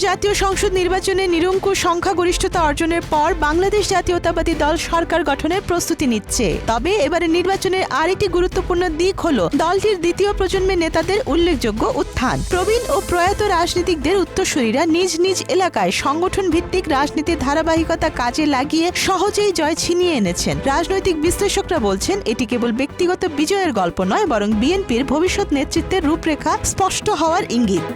জাতীয় সংসদ নির্বাচনে নিরঙ্কুশ সংখ্যাগরিষ্ঠতা অর্জনের পর বাংলাদেশ জাতীয়তাবাদী দল সরকার গঠনের প্রস্তুতি নিচ্ছে। তবে এবারে নির্বাচনের আরেকটি গুরুত্বপূর্ণ দিক হল দলটির দ্বিতীয় প্রজন্মের নেতাদের উল্লেখযোগ্য উত্থান। প্রবীণ ও প্রয়াত রাজনীতিকদের উত্তরসূরিরা নিজ নিজ এলাকায় সংগঠন ভিত্তিক রাজনীতির ধারাবাহিকতা কাজে লাগিয়ে সহজেই জয় ছিনিয়ে এনেছেন। রাজনৈতিক বিশ্লেষকরা বলছেন এটি কেবল ব্যক্তিগত বিজয়ের গল্প নয়, বরং বিএনপির ভবিষ্যৎ নেতৃত্বের রূপরেখা স্পষ্ট হওয়ার ইঙ্গিত।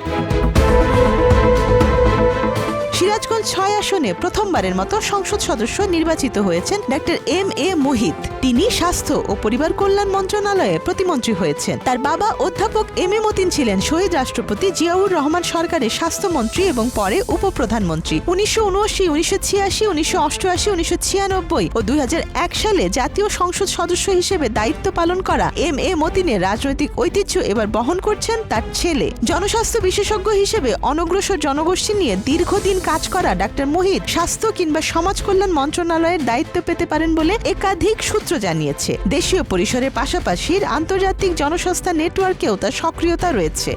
সিরাজগঞ্জ ৬ আসনে প্রথমবারের মতো সংসদ সদস্য নির্বাচিত হয়েছেন ডক্টর এম.এ. মুহিত। তিনি স্বাস্থ্য ও পরিবার কল্যাণ মন্ত্রণালয়ে প্রতিমন্ত্রী হয়েছেন। তার বাবা অধ্যাপক এম.এ. মতিন ছিলেন শহীদ রাষ্ট্রপতি জিয়াউর রহমান সরকারের স্বাস্থ্যমন্ত্রী এবং পরে উপপ্রধানমন্ত্রী। ১৯৭৯, ১৯৮৬, ১৯৮৮, ১৯৯৬ ও ২০০১ সালে জাতীয় সংসদ সদস্য হিসেবে দায়িত্ব পালন করা এম.এ. মতিনের রাজনৈতিক ঐতিহ্য এবার বহন করছেন তার ছেলে। জনস্বাস্থ্য বিশেষজ্ঞ হিসেবে অনগ্রসর জনগোষ্ঠী নিয়ে দীর্ঘদিন কাজ করা ডক্টর মুহিত স্বাস্থ্য কিংবা সমাজ কল্যাণ মন্ত্রণালয়ের দায়িত্ব পেতে পারেন বলে একাধিক সূত্র জানিয়েছে। দেশীয় পরিসরের পাশাপাশি আন্তর্জাতিক জনস্বাস্থ্য নেটওয়ার্কেও তার সক্রিয়তা রয়েছে।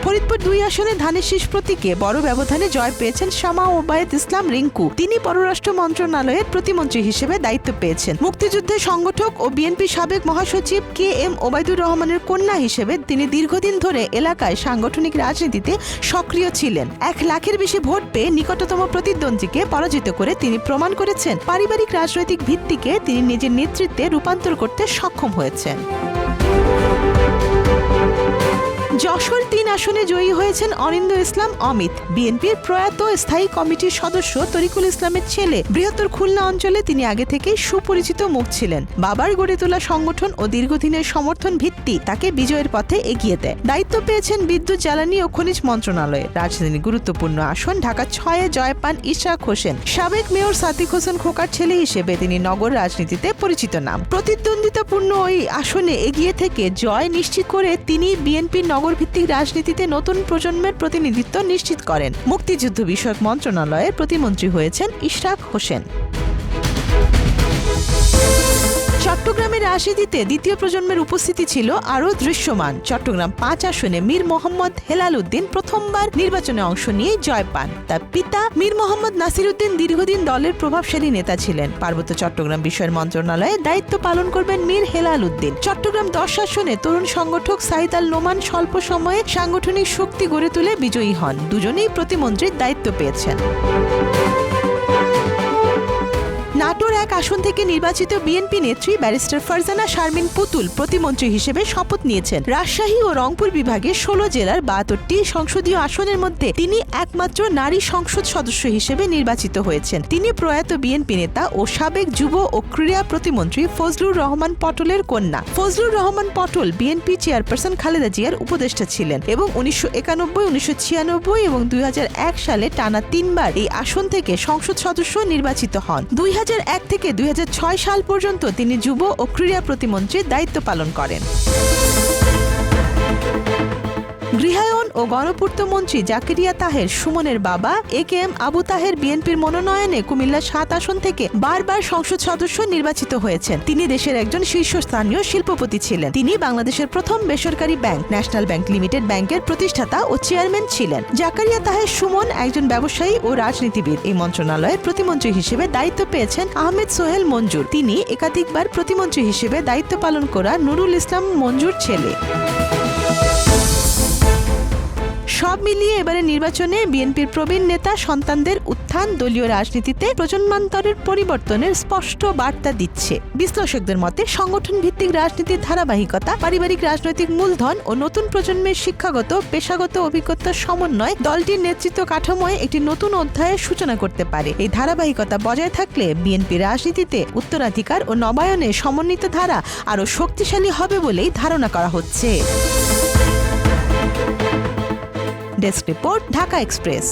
ফরিদপুর ২ আসনে ধানের শীষ প্রতীকে বড় ব্যবধানে জয় পেয়েছেন শামা ওবায়েদ ইসলাম রিঙ্কু। তিনি পররাষ্ট্র মন্ত্রণালয়ের প্রতিমন্ত্রী হিসেবে দায়িত্ব পেয়েছেন। মুক্তিযুদ্ধের সংগঠক ও বিএনপি সাবেক মহাসচিব কে.এম. ওবায়দুর রহমানের কন্যা হিসেবে তিনি দীর্ঘদিন ধরে এলাকায় সাংগঠনিক রাজনীতিতে সক্রিয় ছিলেন। ১ লাখের বেশি ভোট পেয়ে নিকটতম প্রতিদ্বন্দ্বীকে পরাজিত করে তিনি প্রমাণ করেছেন পারিবারিক রাজনৈতিক ভিত্তিকে তিনি নিজের নেতৃত্বে রূপান্তর করতে সক্ষম হয়েছেন। যশোর ৩ আসনে জয়ী হয়েছেন অনিন্দ ইসলাম অমিত। বিএনপির প্রয়াত স্থায়ী কমিটির সদস্য তরিকুল ইসলামের ছেলে। বৃহত্তর খুলনা অঞ্চলে তিনি আগে থেকেই সুপরিচিত মুখ ছিলেন। বাবার গড়ে তোলা সংগঠন ও দীর্ঘদিনের সমর্থন ভিত্তি তাকে বিজয়ের পথে এগিয়ে দেয়। দায়িত্ব পেয়েছেন বিদ্যুৎ, জ্বালানি ও খনিজ মন্ত্রণালয়ে। রাজধানীর গুরুত্বপূর্ণ আসন ঢাকা ৬-এ জয় পান ইশরাক হোসেন। সাবেক মেয়র সাদিক হোসেন খোকার ছেলে হিসেবে তিনি নগর রাজনীতিতে পরিচিত নাম। প্রতিদ্বন্দ্বিতাপূর্ণ ওই আসনে এগিয়ে থেকে জয় নিশ্চিত করে তিনি বিএনপির নগরভিত্তিক রাজনীতিতে নতুন প্রজন্মের প্রতিনিধিত্ব নিশ্চিত করেন। মুক্তিযুদ্ধ বিষয়ক মন্ত্রণালয়ের প্রতিমন্ত্রী হয়েছেন ইশরাক হোসেন। চট্টগ্রামের রাজনীতিতে দ্বিতীয় প্রজন্মের উপস্থিতি ছিল আরও দৃশ্যমান। চট্টগ্রাম ৫ আসনে মীর মোহাম্মদ হেলাল উদ্দিন প্রথমবার নির্বাচনে অংশ নিয়ে জয় পান। তার পিতা মীর মোহাম্মদ নাসির উদ্দিন দীর্ঘদিন দলের প্রভাবশালী নেতা ছিলেন। পার্বত্য চট্টগ্রাম বিষয়ের মন্ত্রণালয়ে দায়িত্ব পালন করবেন মীর হেলাল উদ্দিন। চট্টগ্রাম ১০ আসনে তরুণ সংগঠক সাইদ আল নোমান স্বল্প সময়ে সাংগঠনিক শক্তি গড়ে তুলে বিজয়ী হন। দুজনেই প্রতিমন্ত্রীর দায়িত্ব পেয়েছেন। নাটোর ১ আসন থেকে নির্বাচিত বিএনপি নেত্রী ব্যারিস্টার ফারজানা শারমিন পুতুল প্রতিমন্ত্রী হিসেবে শপথ নিয়েছেন। রাজশাহী ও রংপুর বিভাগে ১৬ জেলার ৭২টি সংসদীয় আসনের মধ্যে তিনি একমাত্র নারী সংসদ সদস্য হিসেবে নির্বাচিত হয়েছেন। তিনি প্রয়াত বিএনপি নেতা ও সাবেক যুব ও ক্রীড়া প্রতিমন্ত্রী ফজলুর রহমান পটলের কন্যা। ফজলুর রহমান পটল বিএনপি চেয়ারপারসন খালেদা জিয়ার উপদেষ্টা ছিলেন এবং ১৯৯১, ১৯৯৬ এবং ২০০১ সালে টানা ৩ বার এই আসন থেকে সংসদ সদস্য নির্বাচিত হন। ২০০১ থেকে ২০০৬ সাল পর্যন্ত তিনি যুব ও ক্রীড়া প্রতিমন্ত্রীর দায়িত্ব পালন করেন। গৃহায়ন ও গণপূর্ত মন্ত্রী জাকেরিয়া তাহের সুমনের বাবা এ.কে.এম. আবু তাহের বিএনপির মনোনয়নে কুমিল্লা ৭ আসন থেকে বারবার সংসদ সদস্য নির্বাচিত হয়েছেন। তিনি দেশের একজন শীর্ষস্থানীয় শিল্পপতি ছিলেন। তিনি বাংলাদেশের প্রথম বেসরকারি ব্যাংক ন্যাশনাল ব্যাংক লিমিটেড ব্যাংকের প্রতিষ্ঠাতা ও চেয়ারম্যান ছিলেন। জাকারিয়া তাহের সুমন একজন ব্যবসায়ী ও রাজনীতিবিদ। এই মন্ত্রণালয়ের প্রতিমন্ত্রী হিসেবে দায়িত্ব পেয়েছেন আহমেদ সোহেল মঞ্জুর। তিনি একাধিকবার প্রতিমন্ত্রী হিসেবে দায়িত্ব পালন করা নুরুল ইসলাম মঞ্জুর ছেলে। সব মিলিয়ে এবারে নির্বাচনে বিএনপির প্রবীণ নেতা সন্তানদের উত্থান দলীয় রাজনীতিতে প্রজন্মান্তরের পরিবর্তনের স্পষ্ট বার্তা দিচ্ছে। বিশ্লেষকদের মতে সংগঠন ভিত্তিক রাজনীতির ধারাবাহিকতা, পারিবারিক রাজনৈতিক মূলধন ও নতুন প্রজন্মের শিক্ষাগত পেশাগত অভিজ্ঞতার সমন্বয় দলটির নেতৃত্ব কাঠামোয় একটি নতুন অধ্যায়ের সূচনা করতে পারে। এই ধারাবাহিকতা বজায় থাকলে বিএনপি রাজনীতিতে উত্তরাধিকার ও নবায়নের সমন্বিত ধারা আরও শক্তিশালী হবে বলেই ধারণা করা হচ্ছে। Desk report, Dhaka express.